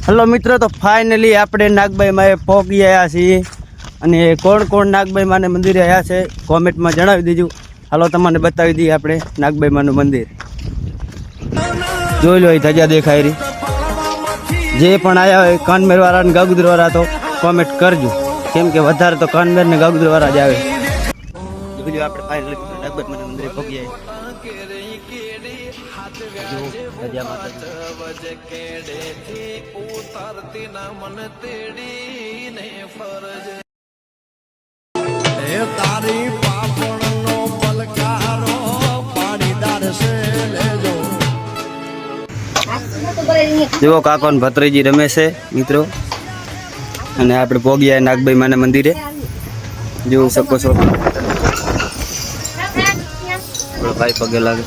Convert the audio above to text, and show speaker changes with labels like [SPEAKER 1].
[SPEAKER 1] Hello મિત્રો, તો finally આપણે નાગબાઈ માં પહોંચી આવ્યા છીએ અને કોણ કોણ નાગબાઈ માને મંદિરે આવ્યા છે કોમેન્ટમાં જણાવી દેજો. હાલો તમને બતાવી દઈએ આપણે નાગબાઈ માનું મંદિર. જોઈ લો એ ધજા દેખાય રહી. જે પણ આવ્યા હોય કાનમેર વાળા ને ગાગુદર વાળા તો કોમેન્ટ કરજો, કેમ કે વધારે તો કાનમેર ને ગાગુદર વાળા જ આવે. જોઈ લો આપણે ફાઇનલી નાગબાઈ માના મંદિરે પહોંચી આવ્યા.
[SPEAKER 2] તારી પાપણનો પલકારો પાણીદાર છે લેજો.
[SPEAKER 1] જેવો કાકો ને ભત્રીજી રમે છે મિત્રો, અને આપણે પોગ્યા નાગબાઈ માના મંદિરે જોઈ શકો છો. ભાઈ પગે લાગે.